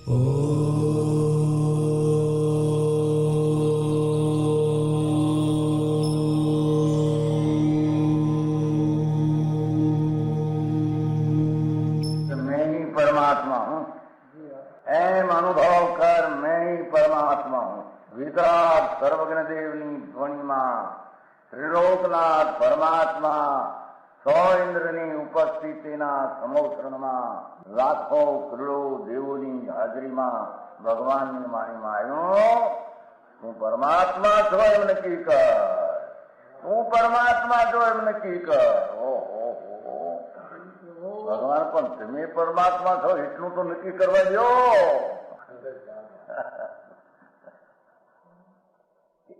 मैं ही परमात्मा हूँ, एम अनुभव कर मैं ही परमात्मा हूँ। वितराग सर्वज्ञ देवनी ध्वनिमा त्रिलोकनाथ परमात्मा સો ઇન્દ્રની ઉપસ્થિતિના સમોત્સણમાં લાખો કરોડો દેવોની હાજરીમાં ભગવાનની વાણીમાં આવ્યો, તું પરમાત્મા છો એમ નક્કી કર, તું પરમાત્મા છો એમ નક્કી કર. ઓહો ભગવાન પણ તમે પરમાત્મા છો એટલું તો નક્કી કરવા દો.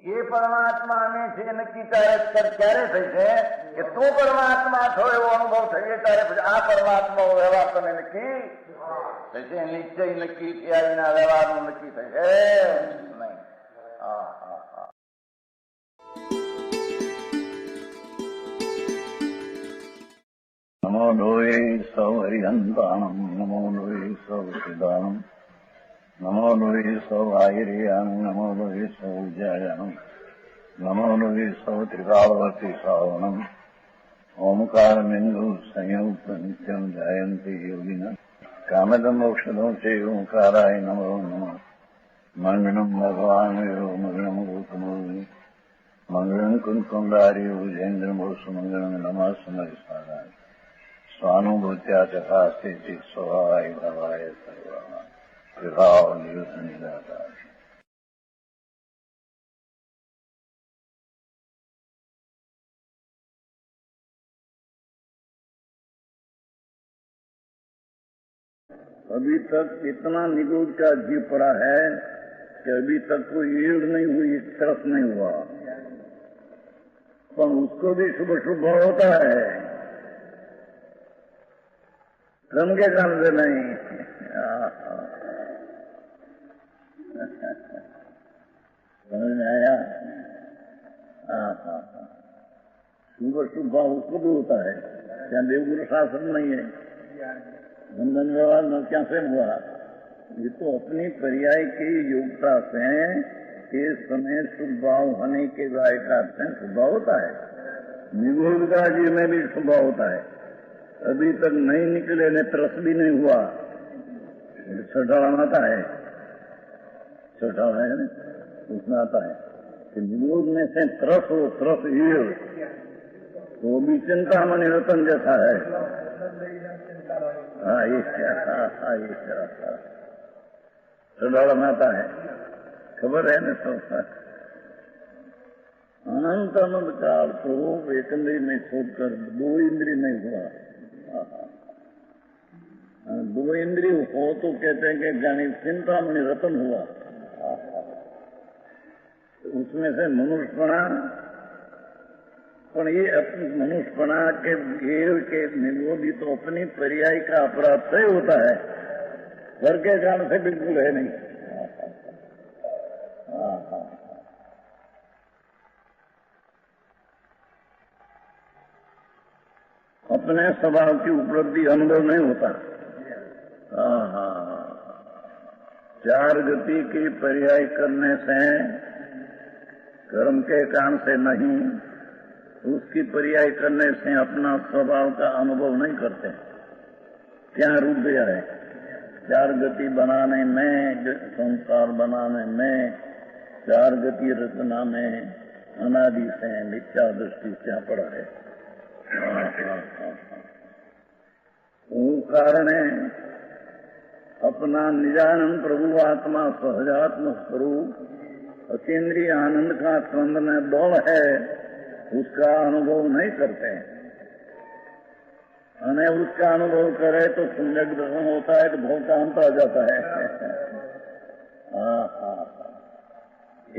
એ પરમાત્મા અમે છે નક્કી ક્યારે થઈ છે કે તું પરમાત્મા છો એવો અનુભવ થઈએ ત્યારે પછી આ પરમાત્મા વ્યવહાર તમે નક્કી થશે. નિશ્ચય નક્કી થયા વિના વ્યવહારનું નક્કી થશે નહીં. નમો લોહે સૌ હરિહંતાણમ, નમો લોહે સૌ સિદ્ધાણમ, નમો લોહે સૌ આયર્યાણમ, નમો લોહે સૌ ઉજ્જાયાણમ, નમો લોહે સૌ ત્રિકાળવતી શ્રાવણમ. ઓમકારમેન્દુ સંયુક્ત નિત્યમ જાયંતી યોગિના કામદમ ઔષધો છે ઓંકારાય નમો નમઃ. મંગળમ ભગવાન મંગળમ ગૌતમો મંગળમ કુંકુંડાર્યો જૈન્દ્રમો સુમંગળમ નમઃ સમયસારાય સ્વાનુભૂત્યા ચકાસ્તે સ્વભાવાય ભવાય સર્વા વિભાવ નિયુત નિરાકાર. अभी तक इतना निगूढ़ का जीव पड़ा है कि अभी तक कोई ईड़ नहीं हुई, तरस नहीं हुआ, पर उसको भी शुभ शुभ होता है, क्रम के क्रम से नहीं. समझ में आया? शुभ शुभ भाव उसको भी होता है. क्या देवगुरु शास्त्र नहीं है? बंधन व्यवहार न क्या से हुआ? ये तो अपनी पर्याय की योग्यता से इस समय शुभ भाव होने के का शुभ होता है. निगूढ़ता जी में भी शुभ होता है. अभी तक नहीं निकले ने तरस भी नहीं हुआ. छठाड़ा आता है, छठाड़ा है ना, उसमें आता है कि निगूढ़ में से तरस हो, तरस हीर तो भी चिंता मणि रतन जैसा है. छठाड़ा आता है, खबर है ना सब. अनंत अनंत काल स्वरूप एक इंद्रिय में छोड़कर दो इंद्रिय नहीं हुआ. दो इंद्रिय हो तो कहते हैं कि ज्ञानी चिंतामणि रतन हुआ. उसमें से मनुष्यपणा, पर ये मनुष्यपणा के घेर के निगोदी तो अपनी पर्याय का अपराध तय होता है, घर के कारण से बिल्कुल है नहीं. अपने स्वभाव की उपलब्धि अनुभव नहीं होता. चार गति की पर्याय करने से, कर्म के कारण से नहीं, उसकी पर्याय करने से अपना स्वभाव का अनुभव नहीं करते. क्या रूप दिया है? चार गति बनाने में, संसार बनाने में, चार गति रचना में अनादि से मिथ्या दृष्टि क्या पड़ा है. वो कारण अपना निजानंद प्रभु आत्मा सहजात्म स्वरूप अतीन्द्रिय आनंद का स्पंद में दौड़ है, उसका अनुभव नहीं करते. अने उसका अनुभव करे तो सम्यक दर्शन होता है कि भव का अंत आ जाता है.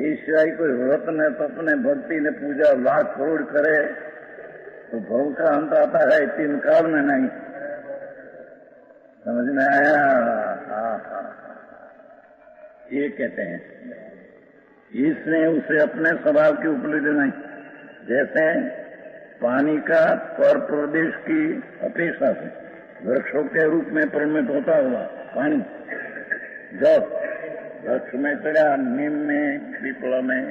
ईश्वरी कोई व्रत ने तपने भक्ति ने पूजा लाख करोड़ करे तो भव का अंत आता है, 3 काल में नहीं. समझ में आया? ये कहते हैं इसने उसे अपने स्वभाव की उपलब्धि नहीं. जैसे पानी का पर प्रदेश की अपेक्षा से वृक्षों के रूप में परिणत होता हुआ पानी जब वृक्ष में चढ़ा, नीम में, पीपल में,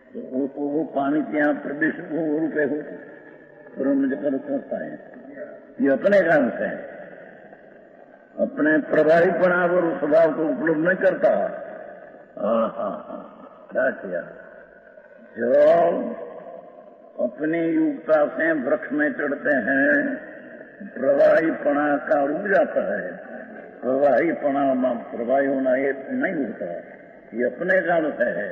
तो वो पानी ત્યાં प्रदेश वो रूपे हो कर्म करता है। ये अपने काम से है, अपने प्रभावीपना और स्वभाव को उपलब्ध नहीं करता। क्या किया? जो अपनी युक्ता से वृक्ष में चढ़ते हैं, प्रवाहीपना का रुक जाता है। प्रवाहीपना प्रवाही होना ये नहीं होता, ये अपने काम से है।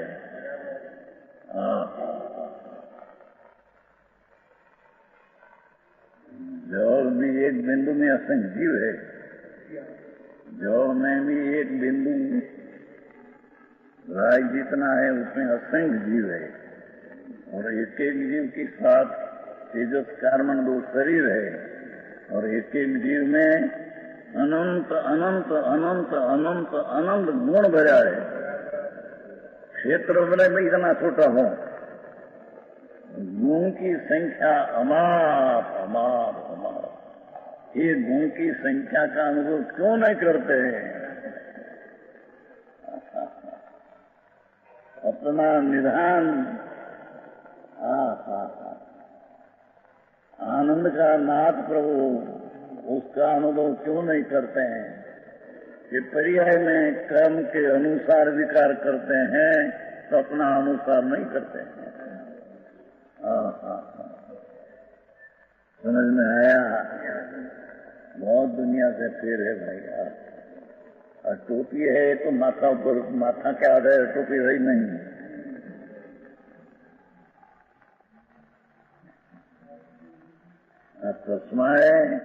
जल भी एक बिंदु में असंख्य जीव है, जल में भी एक बिंदु राय जितना है उसमें असंख्य जीव है, और एक एक जीव के साथ तेजस कार्बन 2 शरीर है, और एक एक जीव में अनंत अनंत अनंत अनंत अनंत गुण भरा है। क्षेत्र में भी इतना छोटा हो, गुण की संख्या अमाप अमाप अमाप। ये गुण की संख्या का अनुभव क्यों नहीं करते हैं? अपना निधान आनंद का नाथ प्रभु, उसका अनुभव क्यों नहीं करते हैं? कि पर्याय में कर्म के अनुसार विकार करते हैं तो अपना अनुसार नहीं करते हैं। समझ में आया? बहुत दुनिया से फिर है भैया। और टोपी है तो माथा ऊपर, माथा के आधार टोपी रही नहीं। चश्मा है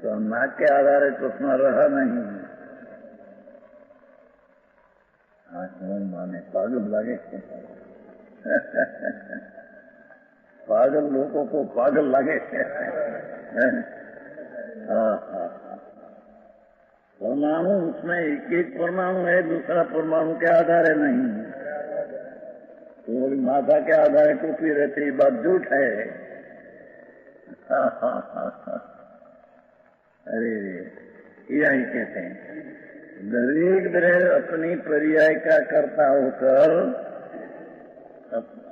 तो नाक के आधार चश्मा रहा नहीं। माने पागल लगे पागल लोगों को पागल लगे। परमाणु, उसमें एक एक परमाणु है, दूसरा परमाणु के आधार है नहीं। तो माथा के आधार टोपी रहती, बात झूठ है। अरे यही कहते हैं, दरेक दरेक अपनी पर्याय का करता होकर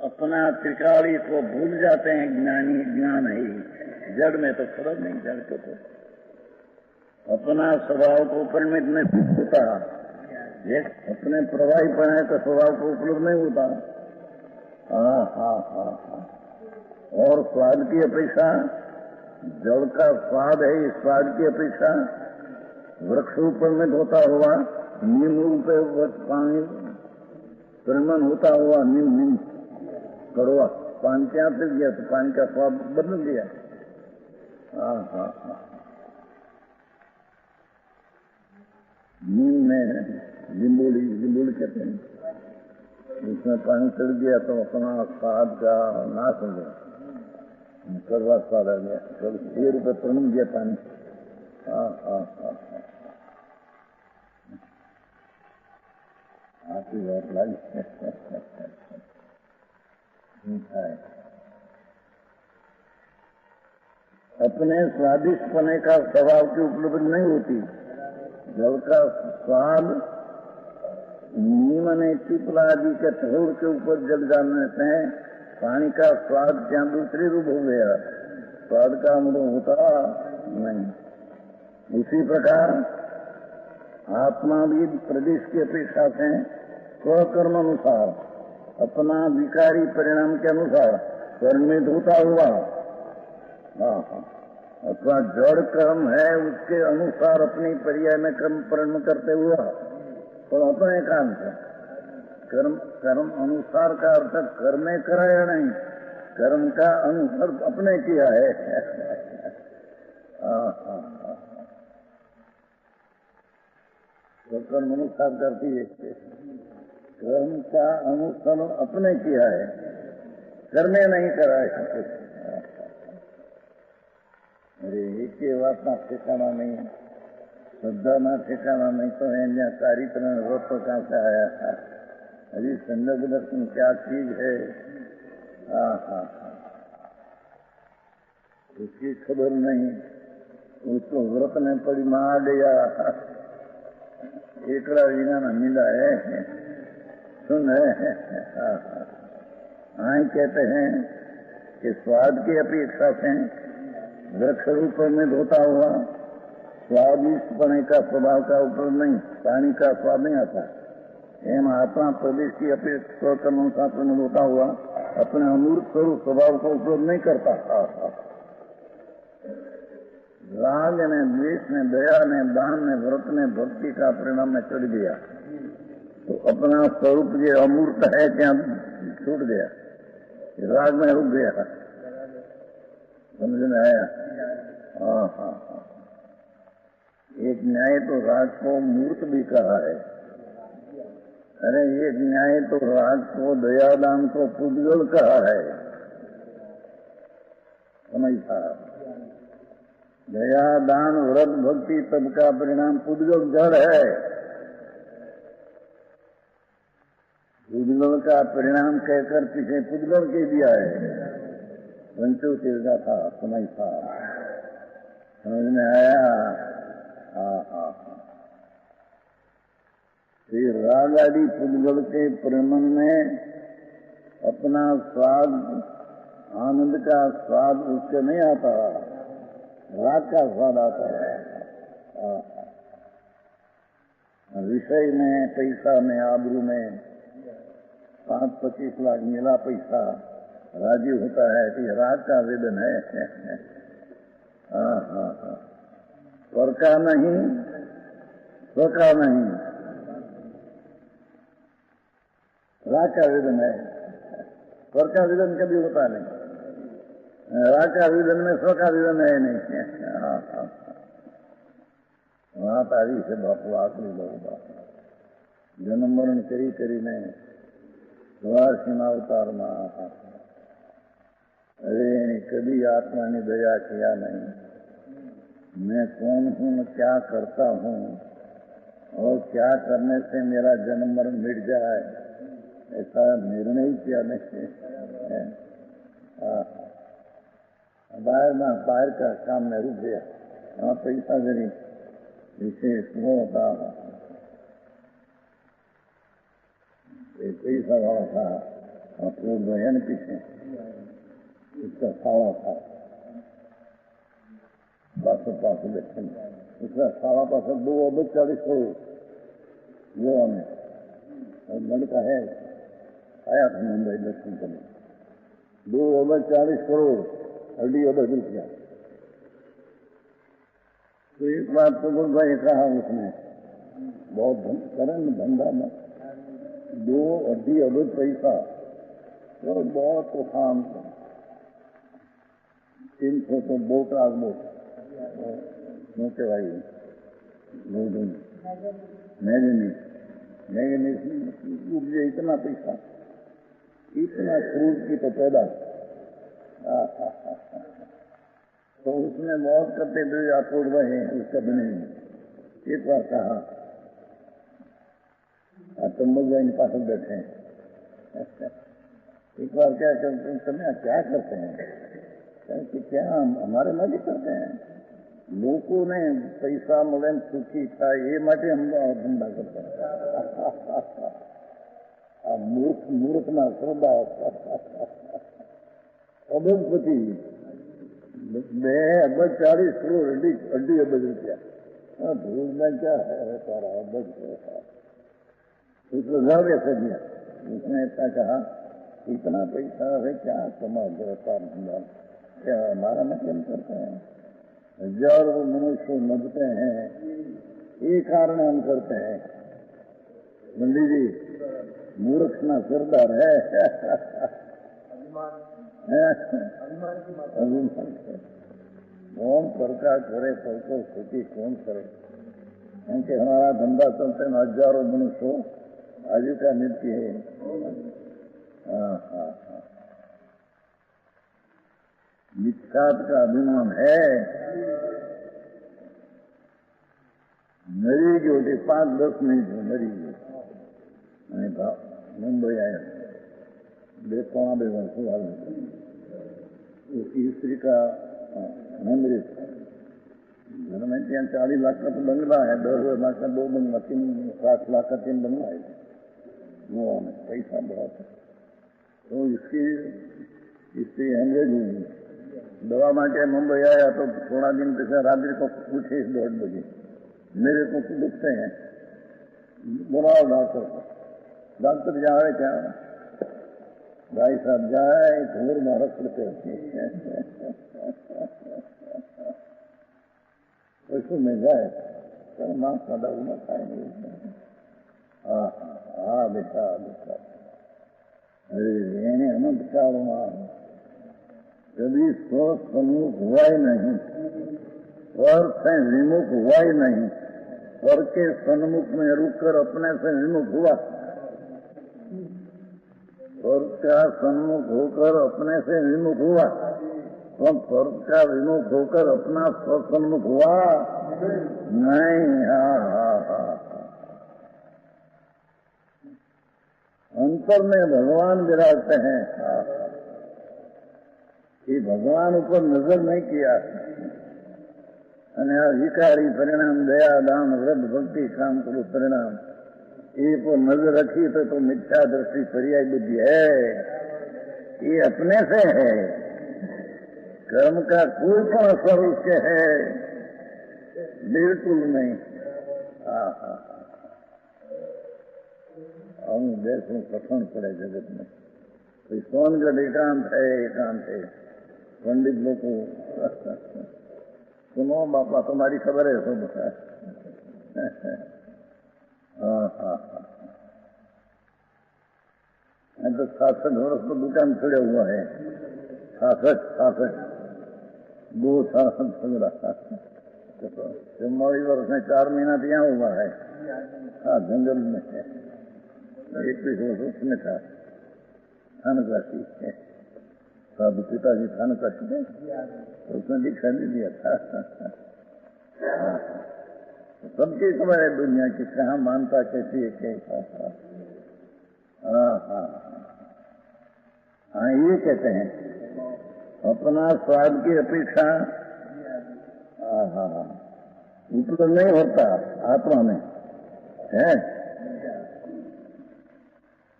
अपना त्रिकाली को भूल जाते हैं। ज्ञानी ज्ञान ही, जड़ में तो फर्क नहीं, जड़ को तो अपना स्वभाव को परिमित नहीं होता। ये अपने प्रभावी पढ़ाए तो स्वभाव को उपलब्ध नहीं होता। और स्वाद की अपेक्षा, जल का स्वाद है, इस स्वाद की अपेक्षा वृक्ष परिमित होता हुआ, नीम रूप पानी परिमन होता हुआ, नीम कड़वा पानी क्या फिर गया तो पानी का स्वाद बदल गया। नीम में लिंबोली कहते हैं, उसमें पानी चढ़ गया तो अपना स्वाद का नाश हो गया, कड़वा स्वाद आ गया। 6 रुपये परिमन गया पानी। आपकी बात लगी अपने स्वादिष्ट पने का स्वभाव की उपलब्धि नहीं होती। जल का स्वाद नीम ने चिपला आदि के ठोर के ऊपर जल जाने से पानी का स्वाद क्या दूसरी रूप हो गया, स्वाद का अनुभव होता नहीं। उसी प्रकार आत्मा भी प्रदेश की अपेक्षा से स्वकर्म अनुसार अपना विकारी परिणाम के अनुसार कर्मित होता हुआ, अथवा जड़ कर्म है उसके अनुसार अपनी पर्याय में कर्म परिणाम करते हुआ, तो अपने काम से कर्म अनुसार का अर्थ कर्म कराया नहीं, कर्म का अनुसार अपने किया है। तो कर्म अनुसार करती है, कर्म का अनुसरण अपने किया है, कर्मे नहीं करा है। अरे एक बात ना ठिकाना नहीं, श्रद्धा ना ठिकाना नहीं, तो यहाँ चारित्र व्रत कहाँ से आया था? अभी संयोग दर्शन क्या चीज है? उसकी खबर नहीं, उसको व्रत में पड़ी मार दिया। एकड़ा वीना न मिला है। सुन आए कहते हैं कि स्वाद की अपेक्षा से वृक्ष रूप में धोता हुआ स्वादिष्ट पने का स्वभाव का ऊपर नहीं, पानी का स्वाद नहीं आता। एम आत्मा प्रदेश की अपेक्षा अनुसार में होता हुआ अपने अमूर्त स्वरूप स्वभाव को उपयोग नहीं करता। राग ने, द्वेष ने, दया ने, दान ने, व्रत ने, भक्ति का परिणाम में चढ़ गया तो अपना स्वरूप जो अमूर्त है क्या छूट गया, राग में रुक गया। समझ में आया? हाँ। एक न्याय तो राग को मूर्त भी कहा है। अरे एक न्याय तो राग को, दयादान को पुद्गल कहा है। समझता? दया, दान, व्रत, भक्ति सबका परिणाम पुद्गल जड़ है। पुद्गल का परिणाम कहकर पीछे पुद्गल के दिया है। पंचो तिरगा था, समझता? समझ में आया? हाँ। फिर राग आदि पुद्गल के प्रेमन में अपना स्वाद, आनंद का स्वाद उससे नहीं आता, राग का स्वाद आता है। विषय में, पैसा में, आबरू में 5-25 लाख मिला पैसा राजी होता है कि राग का वेदन है। हाँ। स्वर का नहीं, स्व का नहीं, राग का वेदन है। स्वर का वेदन कभी होता नहीं, राग का वेदन में स्व का वेदन है नहीं। वहां तारीख से बापू आखिरी बहुबा जन्म मरण કરીને द्वारसिंह अवतार में आता। अरे कभी आत्मा ने दया किया नहीं, मैं कौन हूँ, क्या करता हूँ और क्या करने से मेरा जन्म मरण मिट जाए, ऐसा निर्णय ही किया नहीं। बाहर का काम में रुक गया, वहाँ पैसा जरी विशेष होता, पैसा वाला था अपने बहन पीछे, उसका सावा था पास बैठे, उसका सावा पास 2 अरब 40 करोड़ गोवा में, और लड़का है आया था मुंबई दर्शन करने, 2 अरब 40 करोड़ 2.5 अरब रुपया। तो एक बात तो बोल भाई कहा उसने, बहुत करें धंधा में 2.5 अरब पैसा तो बहुत तूफान, 300 तो बोट आग बोट नोटे भाई मैगनीस उपजे इतना पैसा, इतना क्रूड की तो पैदा। तो उसने मौत करते हुए आप उड़ रहे हैं, उसका बने। एक बार कहा तुम लोग इन पास बैठे हैं, एक बार क्या करते हैं, क्या करते हैं कि क्या हमारे मजे करते हैं, लोगों ने पैसा મળે સુખી થાય એ માટે हम ધંધા करते हैं। मूर्ख ना श्रद्धा अबजपति 2 अरब 40 करोड़ 2.5 अरब रुपया, भूल में क्या है तारा अबज। उसको घर कैसे दिया, उसने इतना कहा इतना पैसा है क्या कमा व्यापार धंधा, क्या हमारा मतलब करते हैं, हजारों मनुष्य मरते हैं, ये कारण हम करते हैं। मंडी जी मूर्ख ना सरदार है। कौन परका करे, परको खेती कौन करे, क्योंकि हमारा धंधा चलते हैं, हजारों मनुष्यों आजीविका मिलती है। हाँ। मिथ्यात का अभिमान है, मरी गई होती 5-10 मिनट में मरी गई। मैंने कहा मुंबई आया 2 वर्ष बाद, स्त्री का मेमोरी घर में ત્યાં 40 लाख का तो बंगला है, 10 लाख का 2 बंगला, 7 लाख का 3 बंगला है। वो पैसा बहुत है। तो इससे अंग्रेज दवा माटे मुंबई आया तो थोड़ा दिन पीछे रात्रि को पूछे 1:30 बजे मेरे को दुखते हैं, बुलाओ डॉक्टर को। डॉक्टर जाए क्या भाई साहब जाए घूर मारक करते उसको में जाए तो माँ का दवा खाएंगे। हाँ हाँ बेटा बेटा એને અનંત કાળમાં कभी स्व सन्मुख हुआ ही नहीं, स्वर से विमुख हुआ ही नहीं, स्वर के सन्मुख में रुककर अपने से विमुख हुआ, स्वर का सन्मुख होकर अपने से विमुख हुआ, तो स्वर का विमुख होकर अपना स्वसन्मुख हुआ नहीं। हाँ हाँ हाँ अंतर में भगवान विराजते हैं। ये भगवान ऊपर नजर नहीं किया અને આ વિકારી પરિણામ દયા દાન વ્રત ભક્તિ કામ કરું પરિણામ ये पर नजर रखी तो मिथ्या दृष्टि पर्याय बुद्धि है, ये अपने से है। कर्म का कोई पण असर उसके है बिल्कुल नहीं। हाँ हाँ हम देश में कथन पड़े जगत में कोई सोनगढ़ एकांत है पंडित लोग को सुनो बापा तुम्हारी खबर है सब। हाँ हाँ हाँ तो 66 वर्ष को दुकान खड़े हुआ है, 66 2 साल सगड़ा 44 वर्ष में 4 महीना तो यहाँ हुआ है। हाँ जंगल में 21 वर्ष उसमें था थानकाशी है, साधु पिताजी थानकाशी थे, उसने दीक्षा नहीं दिया था। सबकी खबर है दुनिया की कहाँ मानता कैसी है कैसा। हाँ हाँ हाँ ये कहते हैं अपना स्वाद की अपेक्षा हाँ हाँ हाँ ऊपर नहीं होता आत्मा में है।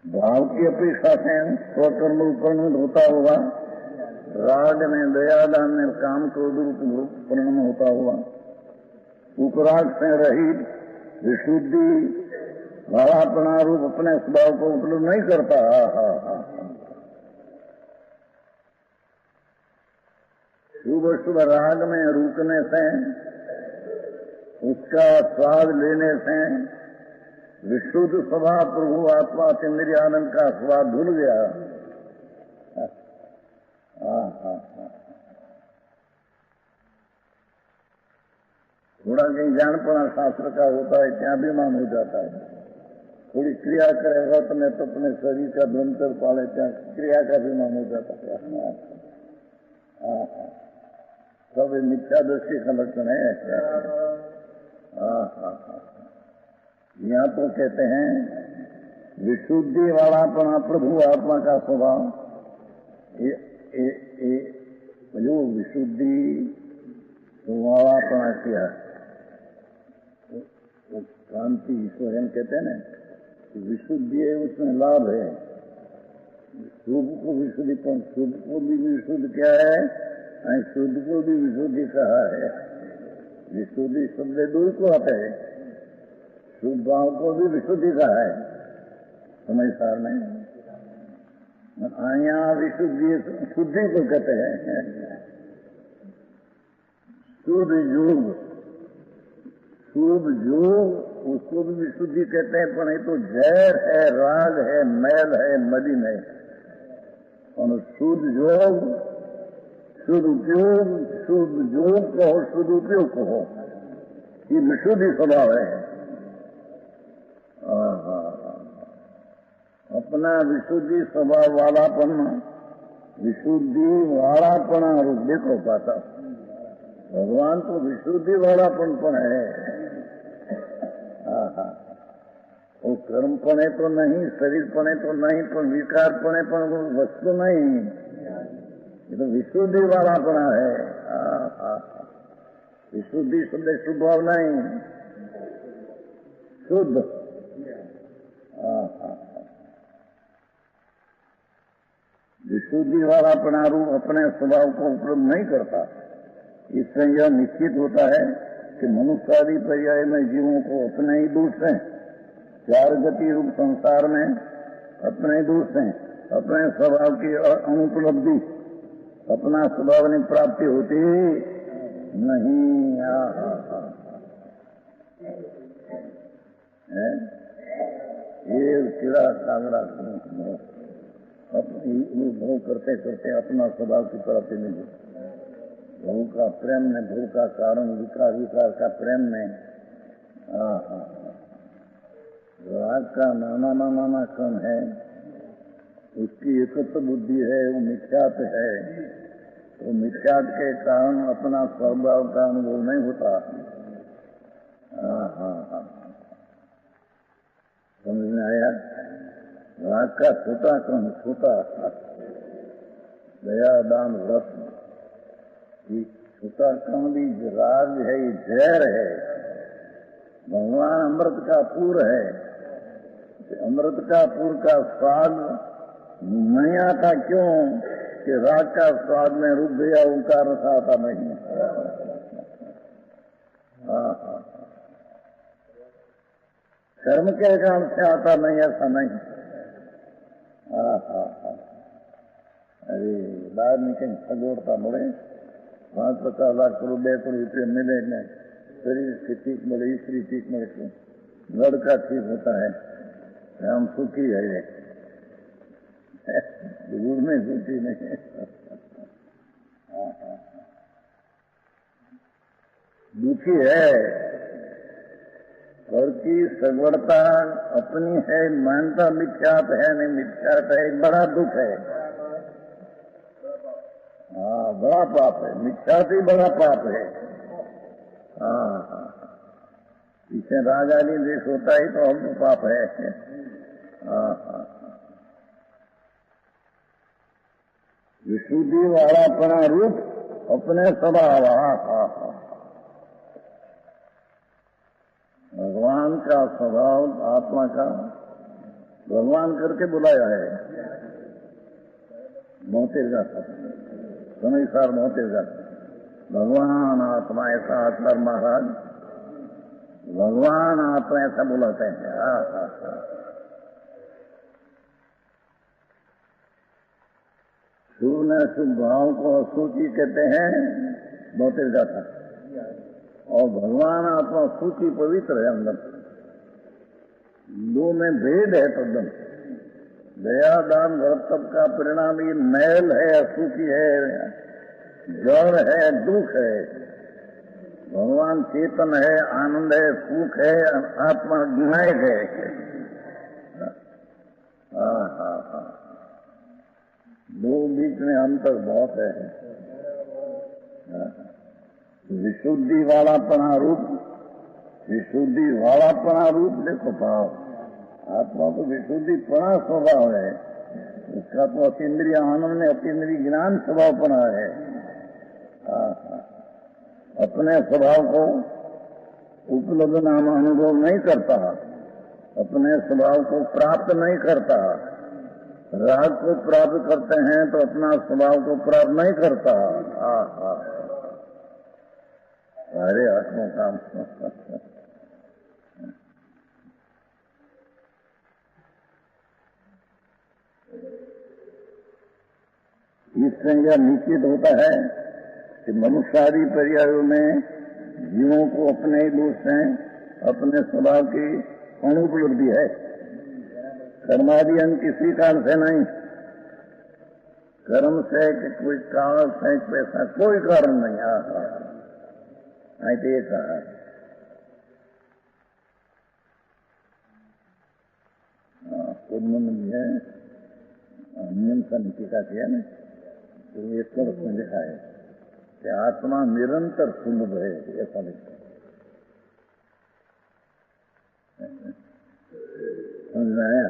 भाव की अपेक्षा से स्वकर्म उपकरण होता हुआ, राग में दयादान में काम क्रोध रूप परिणाम होता हुआ, उपराग से रहित विशुद्धि भावापना रूप अपने स्वभाव को उपलब्ध नहीं करता। शुभ शुभ राग में रुकने से, उसका स्वाद लेने से विशुद्ध स्वभाव प्रभु आत्मा चंद्रिय आनंद का स्वाद भूल गया। थोड़ा कहीं जानपना शास्त्र का होता है क्या अभिमान हो जाता है, थोड़ी क्रिया करेगा तो मैं तो अपने शरीर का ब्रह्मचर्य पाले क्या क्रिया का अभिमान हो जाता है। सब मिथ्या दृष्टि का लक्षण है। यहाँ तो कहते हैं विशुद्धि वालापना प्रभु आत्मा का स्वभाव, जो विशुद्धि वालापना किया शांति ईश्वर कहते हैं ना, विशुद्धि है उसमें लाभ है। शुभ को विशुद्धि, शुभ को भी विशुद्ध क्या है, शुद्ध को भी विशुद्धि कहा है। विशुद्धि शब्द दूर को आता है, शुभ भाव को भी विशुद्धि कहा है समझदार में। यहाँ विशुद्धि शुद्धि को कहते हैं। शुभ योग, शुभ योग उसको भी विशुद्धि कहते हैं, पर ये तो जहर है, राग है, मैल है, मलिन है। और शुद्ध योग, शुद्ध उपयोग, शुद्ध योग कहो, शुद्ध उपयोग कहो, ये विशुद्धि स्वभाव है। अपना विशुद्धि स्वभाव वालापन, विशुद्धि वालापना रूप देखो पाता। भगवान तो विशुद्धि वालापन पर है। वो कर्मपणे तो नहीं, शरीरपणे तो नहीं, पर विकारपणे पर वस्तु नहीं, ये तो विशुद्धि वालापना है। विशुद्धि शुद्ध स्वभाव नहीं, शुद्ध। विशुद्धि वाला अपना रूप अपने स्वभाव को उपलब्ध नहीं करता। इससे यह निश्चित होता है कि मनुष्य आदि पर्याय में जीवों को अपने ही दोष हैं, चार गति रूप संसार में अपने ही दोष हैं, अपने स्वभाव की अनुपलब्धि, अपना स्वभाव की प्राप्ति होती नहीं। ये कीड़ा कागड़ा अपनी भोग करते करते अपना स्वभाव की प्राप्ति नहीं होती। भोग का प्रेम में, भोग का कारण विकार, विकार का प्रेम में, राग का नाना कण है, उसकी एकत्र बुद्धि है, वो मिथ्यात है। तो मिथ्यात के कारण अपना स्वभाव का अनुभव नहीं होता। समझ में आया? राग का छोटा कण, छोटा दया दान व्रत, ये छोटा कण भी राग है, ये जहर है। भगवान अमृत का पूर है, अमृत का पूर का स्वाद नहीं आता। क्यों? कि राग का स्वाद में रुक गया, उनका रस आता नहीं। कर्म के कारण से आता नहीं, ऐसा नहीं। अरे बाद में कहीं खगोड़ता मुड़े 5-50 लाख करोड़ 2 करोड़ रुपये मिले नहीं, शरीर की ठीक मिले, स्त्री ठीक मिले, लड़का ठीक होता है, हम सुखी है, गुड़ में सुखी नहीं। दुखी है, और की सगवड़ता अपनी है, मानता मिथ्यात है नहीं, मिथ्यात है, एक बड़ा दुख है। बड़ा पाप है, मिथ्यात ही बड़ा पाप है। इसे राजाली देश होता ही तो हमको पाप है। विशुद्धि वाला अपना रूप, अपने स्वभाव, भगवान का स्वभाव, आत्मा का भगवान करके बुलाया है। मोतेगा समय सार मोतेगा भगवान आत्मा, ऐसा आत्मा महाराज भगवान आत्मा ऐसा बुलाते हैं। शुभ न शुभ भाव को सूची कहते हैं, मोतेगा था। और भगवान आत्मा सूची पवित्र है, अंदर दो में भेद है। तद्दन दया दान व्रत का परिणाम ये मैल है, असूची है, जड़ है, दुख है। भगवान चेतन है, आनंद है, सुख है, आत्मा विनायक है। दो बीच में अंतर बहुत है। विशुद्धि वालापना रूप, विशुद्धि वालापना रूप देखो भाव, आत्मा तो विशुद्धि पना स्वभाव है, उसका तो अतीन्द्रिय आनंद में अतीन्द्रिय ज्ञान स्वभावपना है। अपने स्वभाव को उपलब्ध नाम अनुभव नहीं करता, अपने स्वभाव को प्राप्त नहीं करता। राग को प्राप्त करते हैं तो अपना स्वभाव को प्राप्त नहीं करता। अरे आत्मा काम इससे यह निश्चित होता है कि मनुष्यादि पर्यायों में जीवों को अपने दोष हैं, अपने स्वभाव की अनुपलब्धि है। कर्मादि अंग किसी कारण से नहीं, कर्म से कि कोई कारण से पैसा कोई कारण नहीं। नहीं कहा कुर्मन है, नियम का नीतिका किया ना, तो एक तरफ में लिखा है कि आत्मा निरंतर सुलभ है, ऐसा लिखा समझ में आया?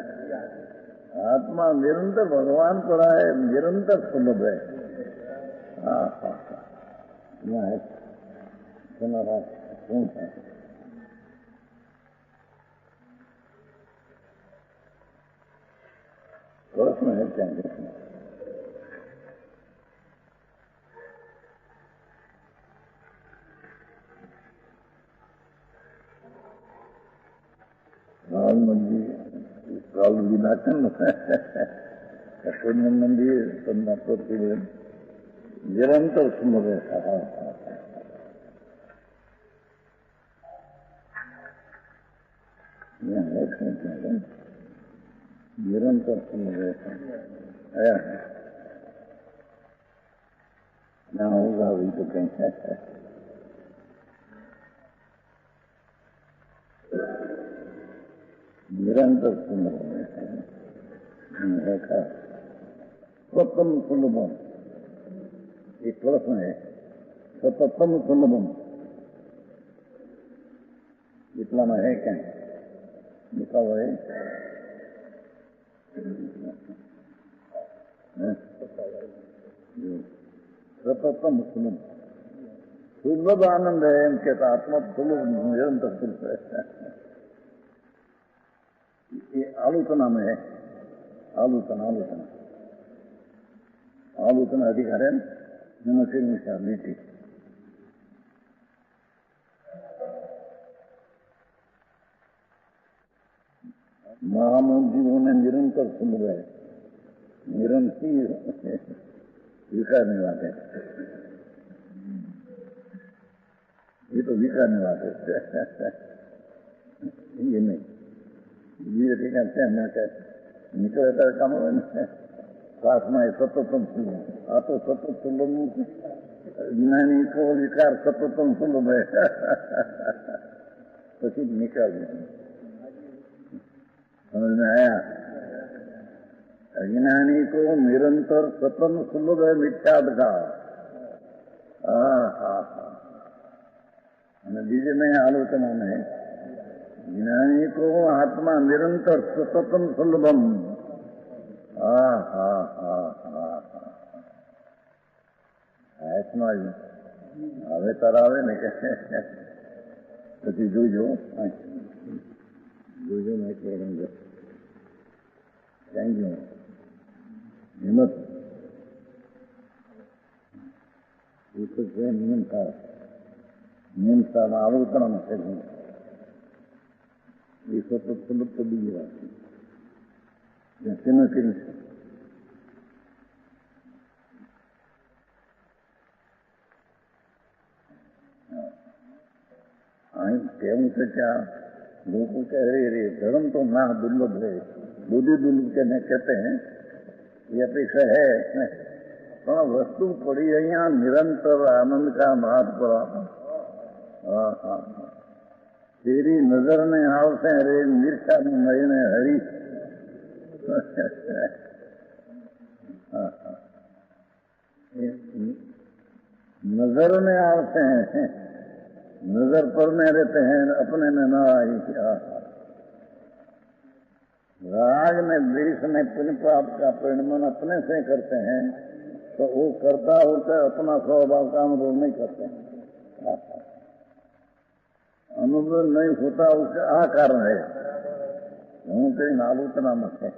आत्मा निरंतर भगवान पड़ा है, निरंतर सुलभ है। सुना कौन था? प्रश्न है क्या? राहुल मंदिर राहुल विनाशन अश्विन मंदिर निरंतर सुमर निरंतर सुमर आया ना होगा अभी तो कहीं निरंतर सुंदर देखा सततम सुलभम एक प्रश्न है सततम सुलभम इतना में है क्या लिखा हुआ है सततम सुलभ सुलभ आनंद है इनके आत्मा सुलभ निरंतर सुलभ है ये आलोचना में है आलोचना अधिकार है नीति महामंत्रियों ने निरंतर सुन रहे निरंतर विकारने वाले ये तो विकारने वाले ये नहीं ये कहते हैं मैं निकल रहता है काम प्रार्थना है सततम सुलभ आ तो सतत सुलभ ज्ञानी को विकार सततम सुलभ है પછી निकाल समझ में आया अज्ञानी को निरंतर सतन सुलभ है मिथ्यादगा बीजे में आलोचना में ज्ञानी को आत्मा निरंतर सततम सुलभम आत्मा હવે તરાવે ને કે પછી જોજો મેં કહેંगे થેન્ક યુ હિંમત નિયમ સારા આલોચનામાં છે ये सतत सुलभ तो भी जैसे न कि कहूं से क्या लोग कह रहे धर्म तो ना दुर्लभ है बुद्धि दुर्लभ कहते हैं ये अपेक्षा है પણ વસ્તુ પડી અહીંયા નિરંतर આનંદ का मार्ग पर तेरी नजर ने आवसे रे मिर्चा महीने हरी नजर में आवते हैं नजर पर में रहते हैं अपने में न आई राग में देश में पुण्य प्राप्त का परिणमन अपने से करते हैं तो वो करता होता अपना स्वभाव का अनुभव नहीं करते हैं अनुभव नहीं होता उसका आ कारण है हूँ कहीं आलोचना मत है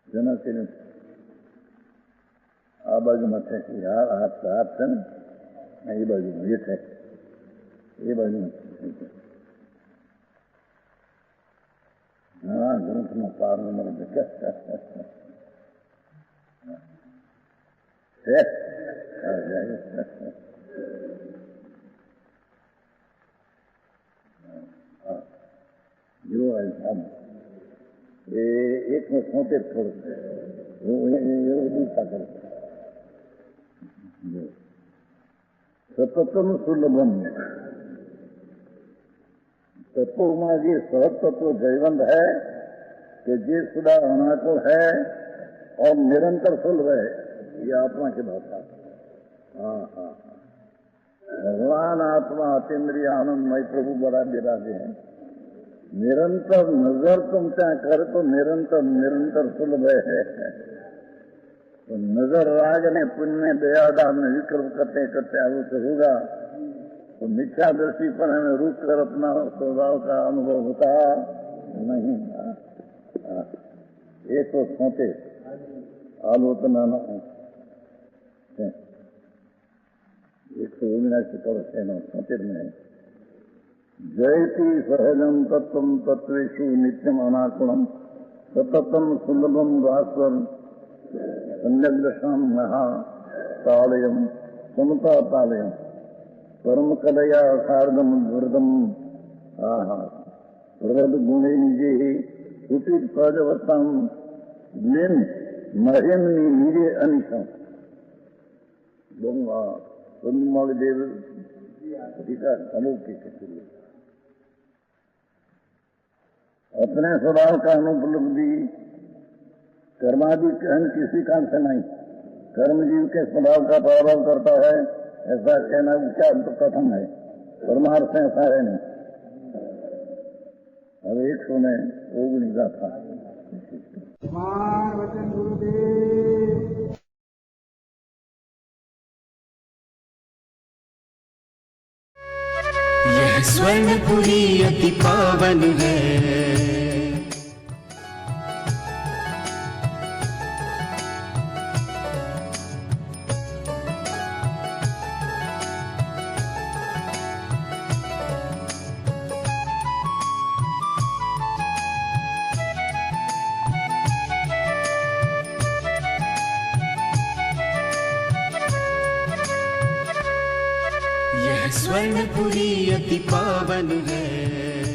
जना के आ बाजू मत है यार हाथ है ना ये बाजू ये थे ये बाजू मत हाँ ग्रंथ में पार नंबर जो ऐसा एक में सोते छोड़ते वो दूसरा करते सततम सुलभम तत्व में ये सहज तत्व जयवंत है कि जे सुधा अनाकुल है और निरंतर सुलभ है ये आत्मा की भाषा भगवान आत्मा अतीन्द्रिय आनंदमय प्रभु बड़ा विराजे हैं निरंतर नजर तुम क्या कर तो निरंतर निरंतर सुलभ है तो नजर राग ने पुण्य दयादार में विक्रम करते करते आलोक होगा तो मिथ्या दृष्टि पर हमें रुक कर अपना स्वभाव का अनुभव होता नहीं। 137 आलोचना 179 में जयति सहजम तत्व तत्वेषु नित्यम अनाकुलम सततम सुलभम भास्वर संजग्रशाम महा तालयम समता तालयम परम कलया सार्धम वृदम आहा वृद गुणे निजे कुटित सहजवस्थाम निन महेमनी निजे अनिशम देव अलौकिक अपने स्वभाव का अनुपलब्धि कर्मादि कहन किसी काम से नहीं, कर्मजीव के स्वभाव का प्रभाव करता है ऐसा कहना क्या कथन है, परमार्थ से ऐसा है नहीं। अब 119 गाथा वचन गुरुदेव। यह स्वर्णपुरी अति पावन है, यह स्वर्णपुरी अति पावन है।